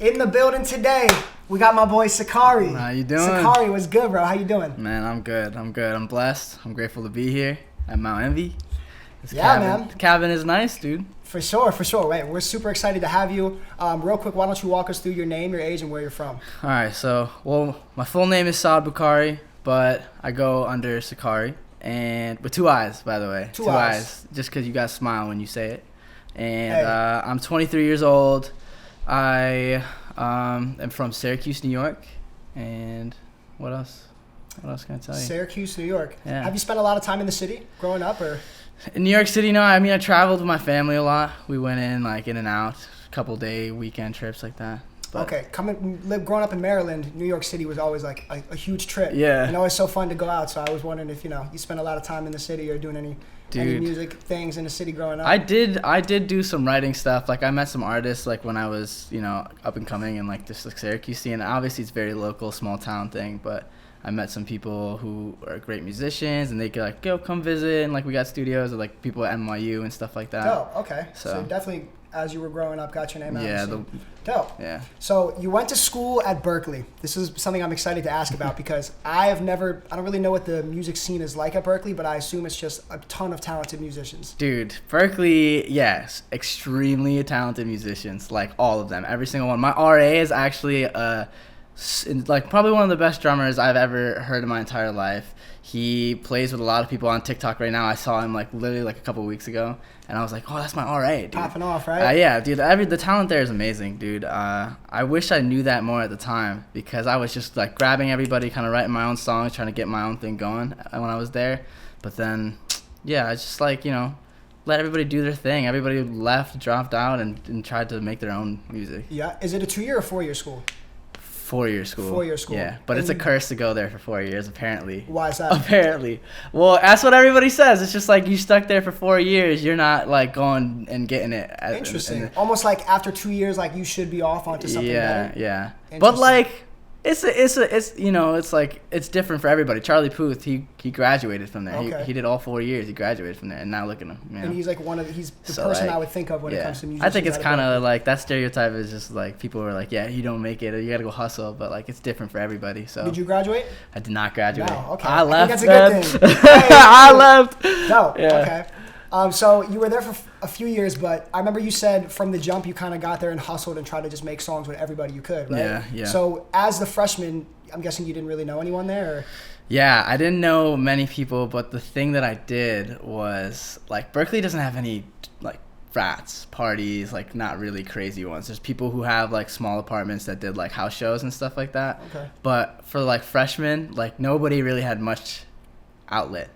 In the building today, we got my boy Sakharii. How you doing? Sakharii, what's good, bro? How you doing? Man, I'm good. I'm blessed. I'm grateful to be here at Mount Envy. Man. Cabin is nice, dude. For sure. Wait, we're super excited to have you. Real quick, why don't you walk us through your name, your age, and where you're from? All right, my full name is Saad Bukhari, but I go under Sakharii, and with two eyes, by the way. Two eyes. Just because you guys smile when you say it. And Hey. I'm 23 years old. I am from Syracuse, New York. And what else? What else can I tell you? Syracuse, New York. Yeah. Have you spent a lot of time in the city growing up, or? In New York City, no. I mean, I traveled with my family a lot. We went in and out, couple-day weekend trips like that. But Okay, growing up in Maryland, New York City was always like a huge trip. Yeah. And always so fun to go out. So I was wondering if you spent a lot of time in the city or doing any music things in the city growing up. I did do some writing stuff. Like I met some artists like when I was up and coming in like this Syracuse scene. Obviously, it's very local, small town thing, but I met some people who are great musicians, and they could like come visit, and like we got studios with like people at NYU and stuff like that. Oh, okay. So definitely, as you were growing up, got your name out. Yeah, Dope. Yeah. So you went to school at Berkeley. This is something I'm excited to ask about because I don't really know what the music scene is like at Berkeley, but I assume it's just a ton of talented musicians. Dude, Berkeley, yes, extremely talented musicians, like all of them, every single one. My RA is actually probably one of the best drummers I've ever heard in my entire life. He plays with a lot of people on TikTok right now. I saw him literally a couple weeks ago, and I was like, oh, that's my RA, dude. Popping off, right? Yeah, dude. The talent there is amazing, dude. I wish I knew that more at the time because I was just like grabbing everybody, kind of writing my own songs, trying to get my own thing going when I was there. But then, yeah, I just let everybody do their thing. Everybody left, dropped out, and tried to make their own music. Yeah. Is it a 2-year or 4-year school? 4-year school. 4-year school. Yeah, but it's a curse to go there for 4 years, apparently. Why is that? Apparently. Well, that's what everybody says. It's just like you stuck there for 4 years. You're not going and getting it. Interesting. Almost like after 2 years, you should be off onto something better. Yeah. But it's different for everybody. Charlie Puth, he graduated from there. Okay. He did all 4 years. He graduated from there, and now look at him. And he's he's the person I would think of when it comes to music. I think it's kind of like that stereotype is just like people are like, yeah, you don't make it, or you gotta go hustle, but it's different for everybody. So did you graduate? I did not graduate. No, okay. I left. I think that's a good thing. I left. No, Yeah. okay. So you were there for a few years, but I remember you said from the jump you kind of got there and hustled and tried to just make songs with everybody you could, right? Yeah. So as the freshman, I'm guessing you didn't really know anyone there? Or? Yeah, I didn't know many people, but the thing that I did was Berkeley doesn't have any frats, parties, not really crazy ones. There's people who have small apartments that did house shows and stuff like that. Okay. But for freshmen, nobody really had much outlet.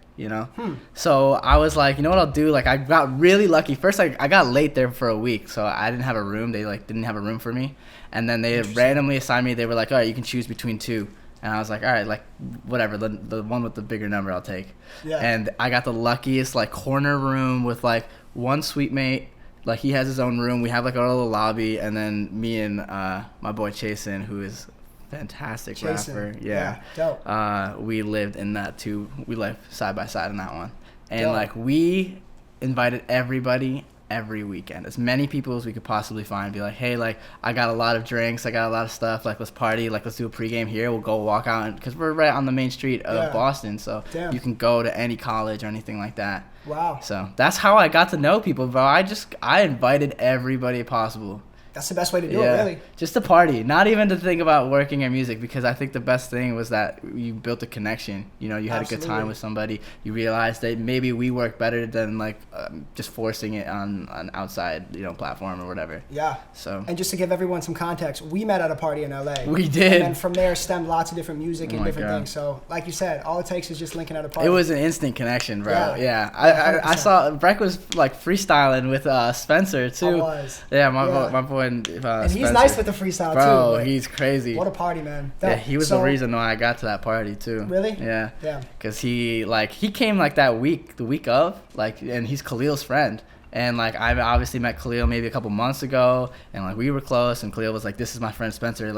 So I was like, you know what I'll do? I got really lucky. First, I got late there for a week, so I didn't have a room. They didn't have a room for me, and then they randomly assigned me. They were like, all right, you can choose between two, and I was like, all right, whatever. The one with the bigger number, I'll take. Yeah. And I got the luckiest corner room with one suite mate. He has his own room. We have our little lobby, and then me and my boy Chasen, who is fantastic rapper. Yeah. Dope. We lived in that too. We lived side by side in that one. And Dope. We invited everybody every weekend, as many people as we could possibly find. Be like, hey, I got a lot of drinks, I got a lot of stuff, let's party, let's do a pregame here, we'll go walk out, because we're right on the main street of Boston, so you can go to any college or anything like that. Wow. So that's how I got to know people, bro. I invited everybody possible. That's the best way to do it, really. Just to party, not even to think about working or music, because I think the best thing was that you built a connection. You had a good time with somebody. You realized that maybe we work better than just forcing it on an outside platform or whatever. Yeah. So. And just to give everyone some context, we met at a party in LA. We did. And then from there stemmed lots of different music and different things. So like you said, all it takes is just linking at a party. It was an instant connection, bro. Yeah. I 100%. saw Breck was freestyling with Spencer too. I was. Yeah, my boy. And he's nice with the freestyle too. Bro, he's crazy. What a party, man. Yeah, he was the reason why I got to that party too. Really? Yeah. Yeah. Cause he came that week, the week of, and he's Khalil's friend. And I obviously met Khalil maybe a couple months ago, and we were close. And Khalil was like, "This is my friend Spencer."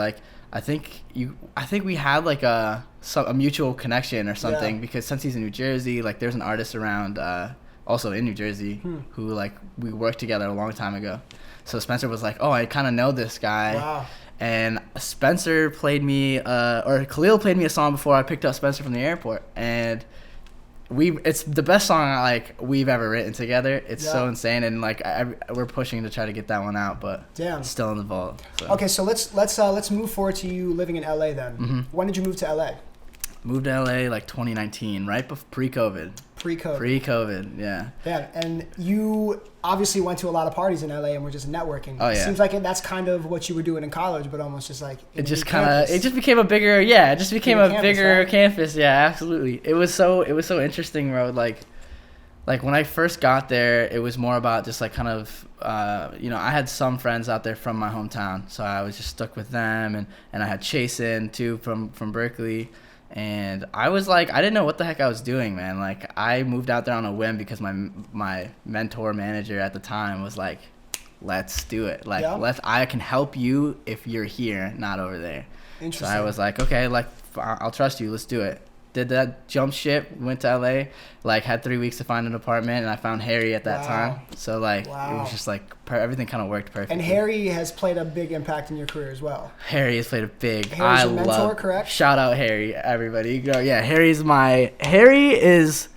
I think we had a mutual connection or something, because since he's in New Jersey, there's an artist around also in New Jersey who we worked together a long time ago. So Spencer was like, "Oh, I kind of know this guy." Wow. And Spencer played me, or Khalil played me a song before I picked up Spencer from the airport, and it's the best song like we've ever written together. It's so insane, and like we're pushing to try to get that one out, but it's still in the vault. So. Okay, so let's move forward to you living in LA then. Mm-hmm. When did you move to LA? Moved to LA like 2019, right pre-COVID. Pre-COVID, yeah. Yeah, and you obviously went to a lot of parties in LA and were just networking. Oh yeah. It seems like that's kind of what you were doing in college, but almost just like it just became a bigger, campus. Yeah, absolutely. It was so interesting, bro. Like when I first got there, it was more about just like kind of I had some friends out there from my hometown, so I was just stuck with them, and I had Chasen too from Berkeley. And I was like, I didn't know what the heck I was doing, man. Like, I moved out there on a whim because my mentor manager at the time was like, let's do it. Like, I can help you if you're here, not over there. Interesting. So I was like, okay, like, I'll trust you. Let's do it. Did that jump ship, went to LA, like had 3 weeks to find an apartment, and I found Harry at that time. So like it was just like everything kind of worked perfectly. And Harry has played a big impact in your career as well. Harry has played a big. Harry's your mentor, correct? Shout out Harry, everybody. Yeah, Harry is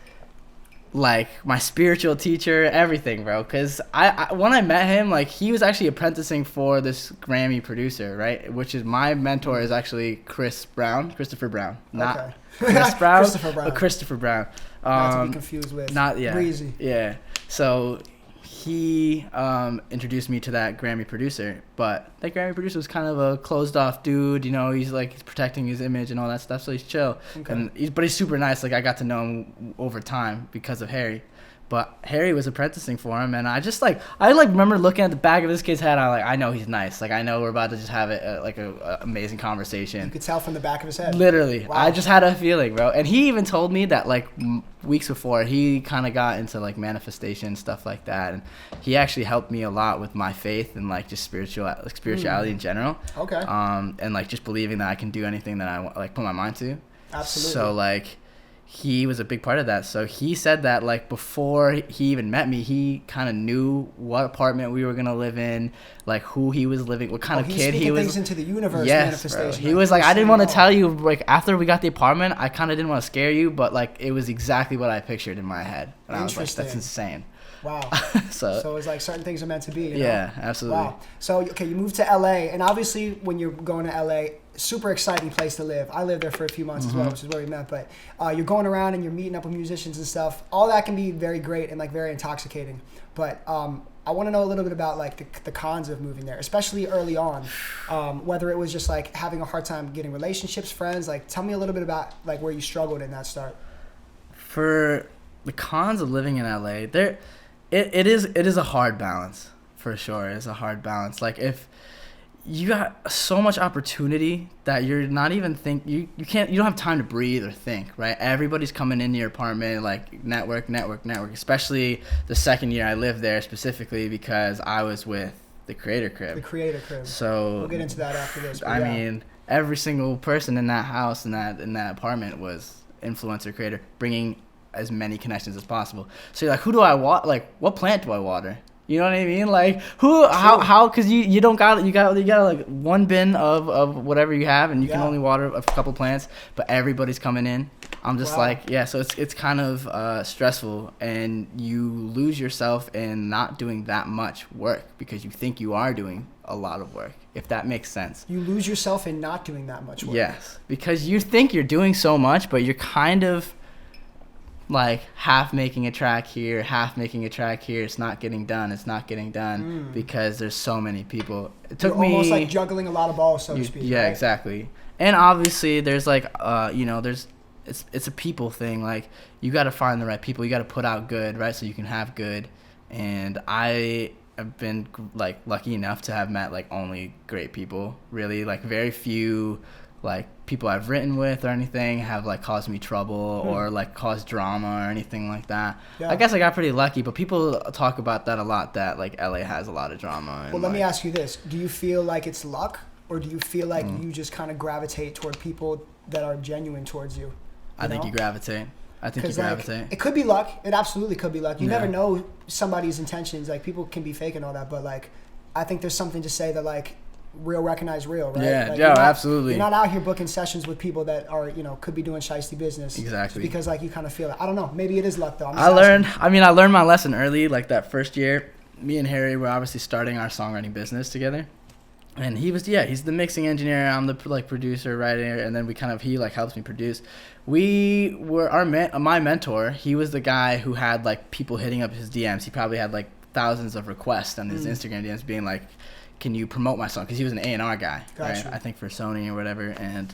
like my spiritual teacher, everything, bro. Because I when I met him, like he was actually apprenticing for this Grammy producer, right? Which is my mentor is actually Christopher Brown, not Chris Brown, Christopher Brown. Not to be confused with Breezy. Yeah. So he introduced me to that Grammy producer, but that Grammy producer was kind of a closed off dude. You know, he's like protecting his image and all that stuff, so he's chill. Okay. But he's super nice. Like I got to know him over time because of Harry. But Harry was apprenticing for him, and I remember looking at the back of this kid's head. I know he's nice. Like I know we're about to just have a amazing conversation. You could tell from the back of his head. Literally, wow. I just had a feeling, bro. And he even told me that like weeks before he kind of got into like manifestation stuff like that, and he actually helped me a lot with my faith and like just spirituality in general. Okay. And like just believing that I can do anything that I like put my mind to. Absolutely. So like. He was a big part of that. So he said that like before he even met me, he kind of knew what apartment we were gonna live in, like who he was living, what kind of kid he was. Things into the universe. Yes, manifestation. Bro. He was like, I didn't want to tell you. Like after we got the apartment, I kind of didn't want to scare you, but like it was exactly what I pictured in my head, and I was like, that's insane. Wow. So it's like certain things are meant to be. You know? Yeah, absolutely. Wow. So okay, you moved to LA, and obviously when you're going to LA, super exciting place to live. I lived there for a few months as well, which is where we met. But you're going around and you're meeting up with musicians and stuff. All that can be very great and like very intoxicating. But I want to know a little bit about like the cons of moving there, especially early on. Whether it was just like having a hard time getting relationships, friends. Like tell me a little bit about like where you struggled in that start. For the cons of living in LA, it is a hard balance for sure. It's a hard balance. Like if you got so much opportunity that you're not even you don't have time to breathe or think, right? Everybody's coming into your apartment, like network, especially the second year I lived there specifically because I was with the Creator Crib. So we'll get into that after this. I mean, every single person in that house, in that apartment was influencer creator, bringing as many connections as possible. So you're like, who do I water? Like, what plant do I water? You know what I mean? Like, how? Because you got like one bin of whatever you have, and you can only water a couple plants. But everybody's coming in. I'm just like, yeah. So it's kind of stressful, and you lose yourself in not doing that much work because you think you are doing a lot of work. If that makes sense. You lose yourself in not doing that much work. Yes, because you think you're doing so much, but you're kind of like half making a track here, half making a track here. It's not getting done because there's so many people. It took me almost like juggling a lot of balls, so to speak. Yeah, right? Exactly. And obviously there's like it's a people thing. Like you got to find the right people. You got to put out good, right? So you can have good. And I have been like lucky enough to have met like only great people, really. Like very few like people I've written with or anything have like caused me trouble or like caused drama or anything like that. I guess I got pretty lucky, but people talk about that a lot, that like LA has a lot of drama. And, well, let me ask you this. Do you feel like it's luck, or do you feel like you just kind of gravitate toward people that are genuine towards you? I think you gravitate. I think you gravitate. Like, it could be luck. It absolutely could be luck. You never know somebody's intentions. Like people can be fake and all that, but like I think there's something to say that like real recognize real, right? Yeah, like, yeah, absolutely. You're not out here booking sessions with people that are, could be doing shiesty business. Exactly. Because like you kind of feel it. I don't know. Maybe it is luck though. I learned my lesson early. Like that first year, me and Harry were obviously starting our songwriting business together. And he's the mixing engineer. I'm the producer, writer, and then he helps me produce. We were my mentor. He was the guy who had like people hitting up his DMs. He probably had like thousands of requests on his Instagram DMs being like, "Can you promote my song?" Because he was an A&R guy, Gotcha. right? I think for Sony or whatever. And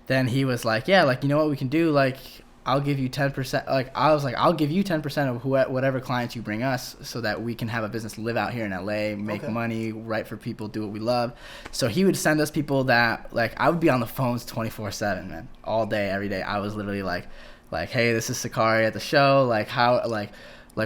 then he was like, "Yeah, like you know what we can do? Like I'll give you 10%. Like I was like, I'll give you 10% of whatever clients you bring us, so that we can have a business, live out here in LA, make money, write for people, do what we love." So he would send us people that like I would be on the phones 24/7, man, all day, every day. I was literally like, "Hey, this is Sakharii at the show. Like how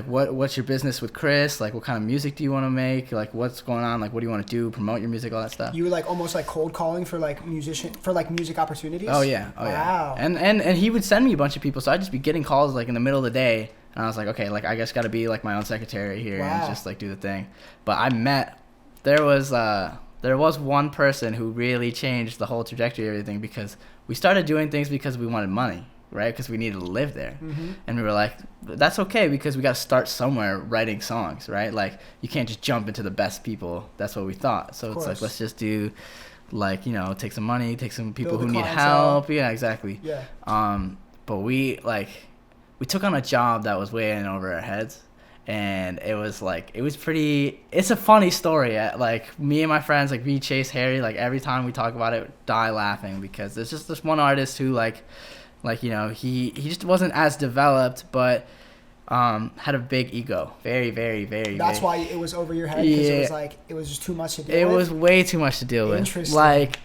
what's your business with Chris? Like what kind of music do you want to make? Like what's going on? Like what do you want to do? Promote your music, all that stuff." You were like almost like cold calling for like music opportunities. Oh yeah. Wow. And he would send me a bunch of people, so I'd just be getting calls like in the middle of the day, and I was like, okay, like I guess got to be like my own secretary here and just like do the thing. But there was one person who really changed the whole trajectory of everything, because we started doing things because we wanted money. Right, because we needed to live there, and we were like, "That's okay," because we got to start somewhere writing songs, right? Like you can't just jump into the best people. That's what we thought. So it's like, let's just do, like take some money, take some people who need help. Yeah, exactly. Yeah. But we took on a job that was way in over our heads, and it's a funny story. Like me and my friends, like we chase Harry, like every time we talk about it, die laughing, because there's just this one artist who he just wasn't as developed, but had a big ego. Very, very, very. That's why it was over your head, because it was just too much to deal with. It was way too much to deal with. Interesting. Like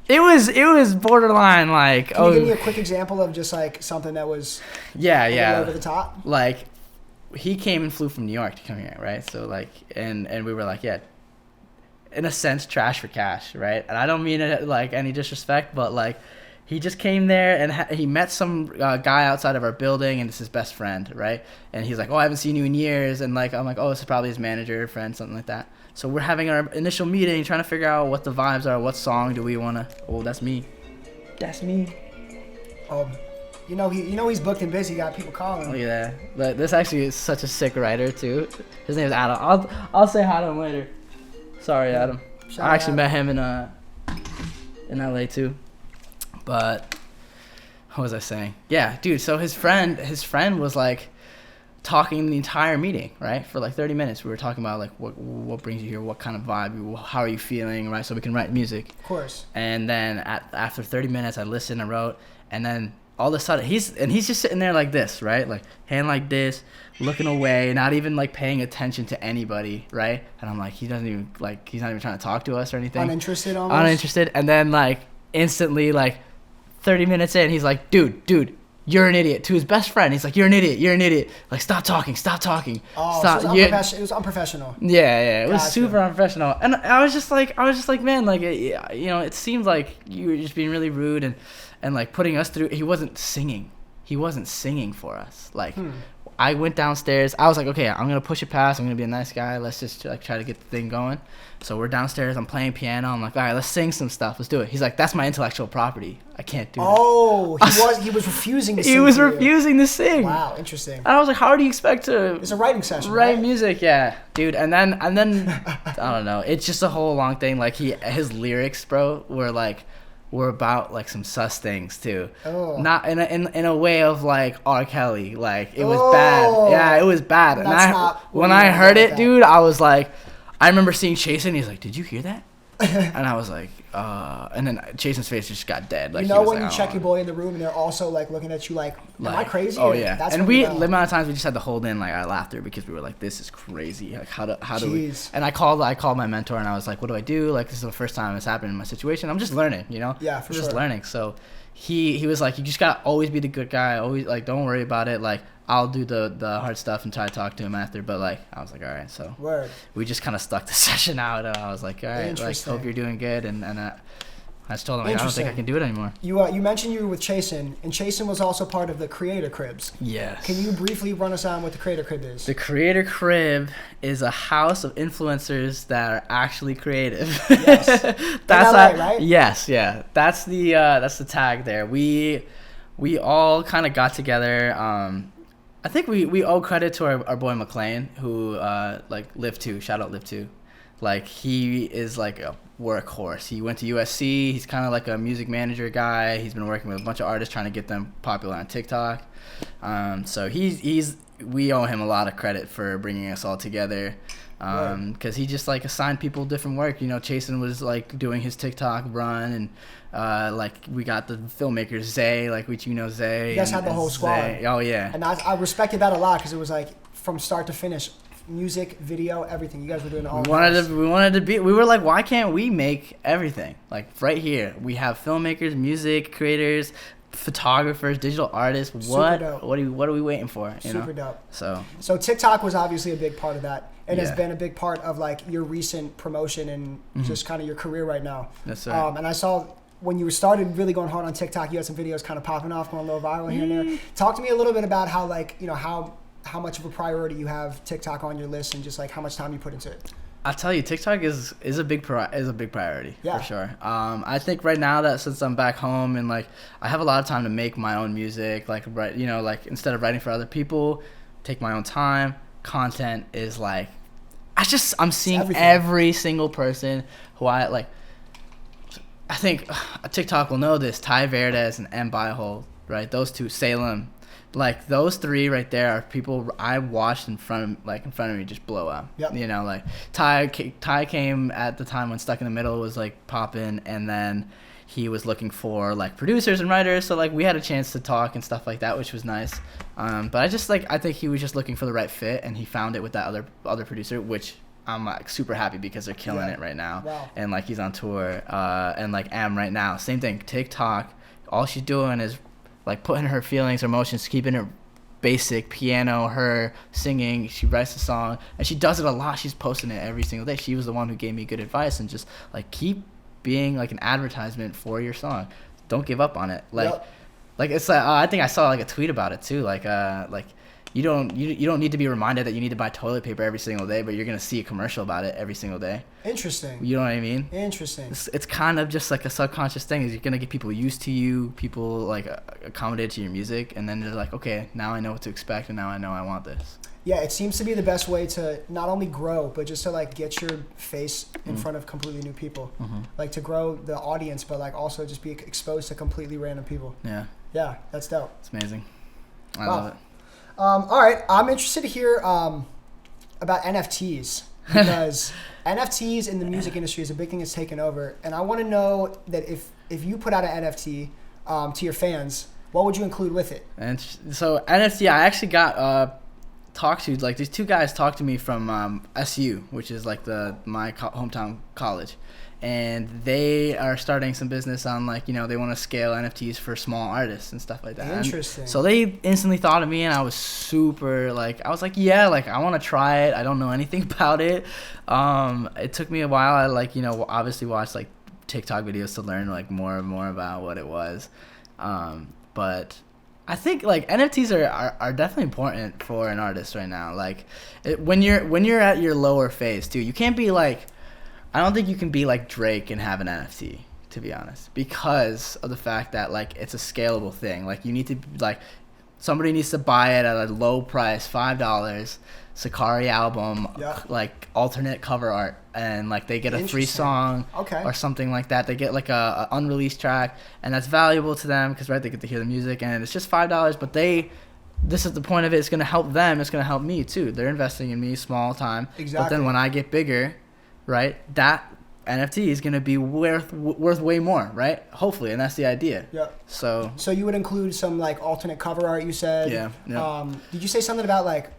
it was borderline like. Can you give me a quick example of just like something that was over the top? Like he came and flew from New York to come here, right? So like and we were like, yeah, in a sense, trash for cash, right? And I don't mean it like any disrespect, but like. He just came there and he met some guy outside of our building, and it's his best friend, right? And he's like, "Oh, I haven't seen you in years," and like I'm like, "Oh, this is probably his manager, friend, something like that." So we're having our initial meeting, trying to figure out what the vibes are, what song do we want to. Oh, that's me. That's me. He's booked and busy. Got people calling. Look at that. But this actually is such a sick writer too. His name is Adam. I'll say hi to him later. Sorry, Adam. I actually met him in LA too. But what was I saying? Yeah, dude. So his friend was like talking the entire meeting, right? For like 30 minutes. We were talking about like what brings you here, what kind of vibe, how are you feeling, right? So we can write music. Of course. And then after 30 minutes, I listened and wrote, and then all of a sudden he's just sitting there like this, right? Like hand like this, looking away, not even like paying attention to anybody, right? And I'm like, he's not even trying to talk to us or anything. Uninterested almost. Uninterested, and then like instantly like. 30 minutes in, he's like, dude, you're an idiot. To his best friend, he's like, you're an idiot. Like, stop talking. Oh, stop. So it was unprofessional. Yeah, it was super unprofessional. And I was just like, man, like, it seemed like you were just being really rude and like putting us through. He wasn't singing for us. Like, I went downstairs. I was like, okay, I'm gonna push it past. I'm gonna be a nice guy. Let's just like try to get the thing going. So we're downstairs. I'm playing piano. I'm like, all right, let's sing some stuff. Let's do it. He's like, that's my intellectual property. I can't do that. Oh, he was refusing to sing. He was refusing to sing. Wow, interesting. And I was like, how do you expect to? It's a writing session. Write music, yeah, dude. And then I don't know. It's just a whole long thing. Like his lyrics, bro, were about like some sus things too. Oh. Not in a way of like R. Kelly. Like it was bad. Yeah, it was bad. And when I heard it, dude, I was like, I remember seeing Chasen. He's like, "Did you hear that?" And I was like, and then Chasen's face just got dead. Like, when you check your boy in the room and they're also like looking at you like, am I crazy? Oh yeah. That's and the amount of times we just had to hold in like our laughter, because we were like, this is crazy. Like how do we? And I called my mentor and I was like, what do I do? Like this is the first time it's happened in my situation. I'm just learning, Yeah, for sure. Just learning. So he was like, you just gotta always be the good guy. Always like, don't worry about it. Like I'll do the hard stuff and try to talk to him after. But like I was like, all right. So we just kind of stuck the session out, and I was like, all right, like hope you're doing good, and I just told him, like, I don't think I can do it anymore. You mentioned you were with Chasen, and Chasen was also part of the Creator Cribs. Yes. Can you briefly run us on what the Creator Crib is? The Creator Crib is a house of influencers that are actually creative. Yes. That's LA, right? Yes, yeah. That's the tag there. We all kind of got together. I think we owe credit to our boy McLean, who like Live 2. Shout out Live 2. Like, he is like a workhorse. He went to USC. He's kind of like a music manager guy. He's been working with a bunch of artists trying to get them popular on TikTok. So we owe him a lot of credit for bringing us all together. Because he just like assigned people different work. You know, Chasen was like doing his TikTok run, and like we got the filmmakers Zay, like which you know Zay. You guys had the whole squad. Zay. Oh yeah. And I respected that a lot because it was like from start to finish. Music, video, everything. You guys were doing all. We wanted to be. We were like, why can't we make everything? Like right here, we have filmmakers, music creators, photographers, digital artists. What are we waiting for? Super dope. So TikTok was obviously a big part of that, and has Yeah. been a big part of like your recent promotion and just kind of your career right now. That's right. And I saw when you started really going hard on TikTok, you had some videos kind of popping off, going a little viral here and there. Talk to me a little bit about how like how much of a priority you have TikTok on your list, and just like how much time you put into it. I'll tell you, TikTok is a big priority Yeah. for sure. I think right now that since I'm back home and like I have a lot of time to make my own music, like like instead of writing for other people, take my own time. Content is like, I'm seeing every single person who I think TikTok will know this. Ty Verdes and M. Byhole, right? Those two, Salem. Like those three right there are people I watched in front of me just blow up. Yep. You know, like Ty came at the time when Stuck in the Middle was like popping, and then he was looking for like producers and writers. So like we had a chance to talk and stuff like that, which was nice. But I think he was just looking for the right fit, and he found it with that other producer, which I'm like super happy because they're killing it right now. Wow. And like he's on tour, and like Am right now, same thing. TikTok, all she's doing is like putting her feelings, her emotions, keeping it basic, piano, her singing. She writes a song, and she does it a lot. She's posting it every single day. She was the one who gave me good advice, and just like keep being like an advertisement for your song. Don't give up on it. Like it's like I think I saw like a tweet about it too. Like you don't need to be reminded that you need to buy toilet paper every single day, but you're gonna see a commercial about it every single day. Interesting. You know what I mean? Interesting. It's kind of just like a subconscious thing. Is you're gonna get people used to you, people like accommodated to your music, and then they're like, okay, now I know what to expect, and now I know I want this. Yeah, it seems to be the best way to not only grow, but just to like get your face in front of completely new people. Like to grow the audience, but like also just be exposed to completely random people. Yeah. Yeah, that's dope. It's amazing. I love it. All right, I'm interested to hear about NFTs because NFTs in the music industry is a big thing that's taken over, and I want to know that if you put out an NFT to your fans, what would you include with it? And so NFT, I actually got talked to, like these two guys talked to me from SU, which is like my hometown college. And they are starting some business on like, they want to scale NFTs for small artists and stuff like that. Interesting. And so they instantly thought of me, and I was super I was like, yeah, like I want to try it. I don't know anything about it. It took me a while. I obviously watched like TikTok videos to learn like more and more about what it was. But I think like NFTs are definitely important for an artist right now. Like when you're at your lower phase too, you can't be like, I don't think you can be like Drake and have an NFT, to be honest, because of the fact that like it's a scalable thing. Like you need to like somebody needs to buy it at a low price, $5, Sakharii album, like alternate cover art, and like they get a free song or something like that. They get like a unreleased track, and that's valuable to them because they get to hear the music, and it's just $5. But this is the point of it. It's gonna help them. It's gonna help me too. They're investing in me, small time. Exactly. But then when I get bigger, right, that NFT is going to be worth way more, right? Hopefully, and that's the idea. Yeah. So you would include some like alternate cover art, you said. Yeah. Did you say something about like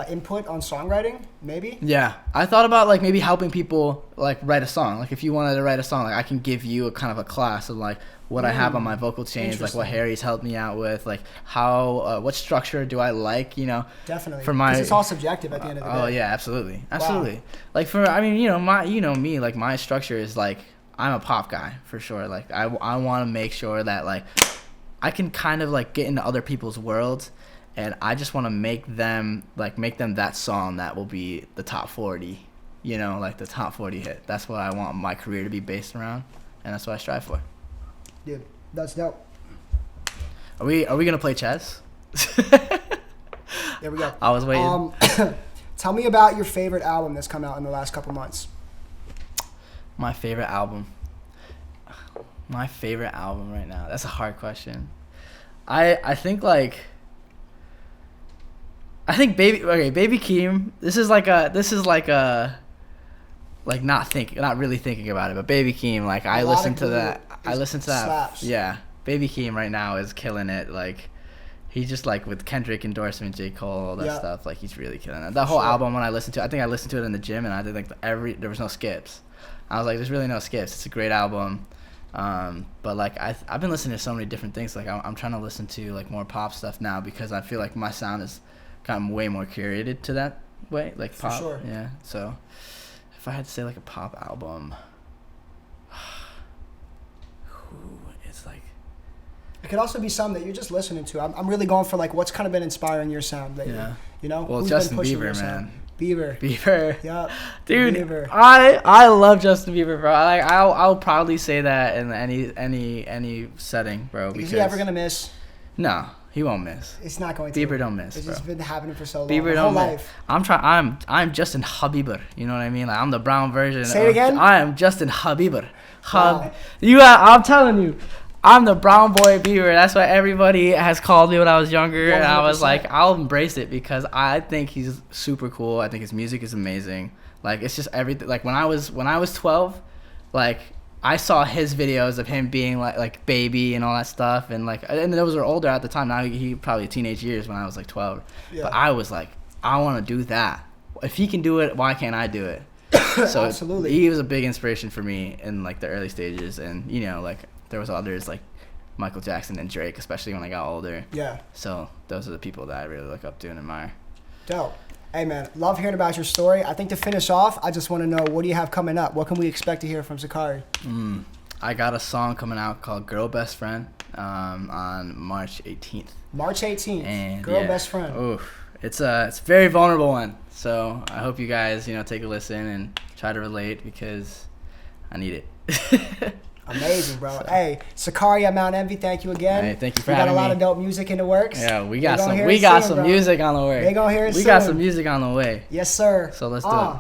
input on songwriting, maybe? Yeah, I thought about like maybe helping people like write a song. Like if you wanted to write a song, like I can give you a kind of a class of like what I have on my vocal change, like what Harry's helped me out with, like how what structure do I like, Definitely. For my, 'cause it's all subjective at the end of the day. Oh yeah, absolutely. Wow. Like me, like my structure is like I'm a pop guy for sure. Like I want to make sure that like I can kind of like get into other people's worlds, and I just want to make them that song that will be the top 40, you know, like the top 40 hit. That's what I want my career to be based around, and that's what I strive for. Dude, that's dope. Are we gonna play chess? There we go. I was waiting. Tell me about your favorite album that's come out in the last couple months. My favorite album. My favorite album right now. That's a hard question. I think Baby Keem. This is like not really thinking about it, but Baby Keem, like I listened to that. Slaps. Yeah. Baby Keem right now is killing it. Like he's just like with Kendrick endorsement, J. Cole, all that stuff. Like he's really killing it. That whole album, when I listened to it, I think I listened to it in the gym, and I did like there was no skips. I was like, there's really no skips. It's a great album. But like I've been listening to so many different things. Like I'm trying to listen to like more pop stuff now, because I feel like my sound has gotten way more curated to that way, like pop. For sure. Yeah. So if I had to say like a pop album, it's like. It could also be some that you're just listening to. I'm really going for like what's kind of been inspiring your sound lately. Yeah. You know. Well, Who's Justin been pushing Bieber, your man. sound? Bieber. Yep. Dude, Bieber. I love Justin Bieber, bro. Like I'll probably say that in any setting, bro. Is he ever gonna miss? No, he won't miss. It's not going to. Bieber don't miss, It's bro. just been happening for so long. Bieber My whole don't miss. life. I'm Justin Bieber. You know what I mean? Like I'm the brown version. Say it again. I am Justin Bieber. Wow. I'm telling you. I'm the brown boy Bieber. That's what everybody has called me when I was younger. 100%. And I was like, I'll embrace it, because I think he's super cool. I think his music is amazing. Like, it's just everything. Like, when I was 12, like, I saw his videos of him being like baby and all that stuff. And those were older at the time. Now he probably teenage years when I was like 12. Yeah. But I was like, I want to do that. If he can do it, why can't I do it? So Absolutely. He was a big inspiration for me in like the early stages. And, you know, like, there was others like Michael Jackson and Drake, especially when I got older. Yeah. So those are the people that I really look up to and admire. Dope. Hey, man, love hearing about your story. I think to finish off, I just want to know, what do you have coming up? What can we expect to hear from Sakharii? I got a song coming out called Girl Best Friend on March 18th. March 18th. And Girl Best Friend. Oof. It's a very vulnerable one. So I hope you guys, take a listen and try to relate, because I need it. Amazing, bro. So. Hey, Sakharii at Mount Envy, thank you again. Hey, thank you for having me. We got a lot of dope music in the works. Yeah, we got some music on the way. They gonna hear it soon. We got some music on the way. Yes, sir. So let's do it.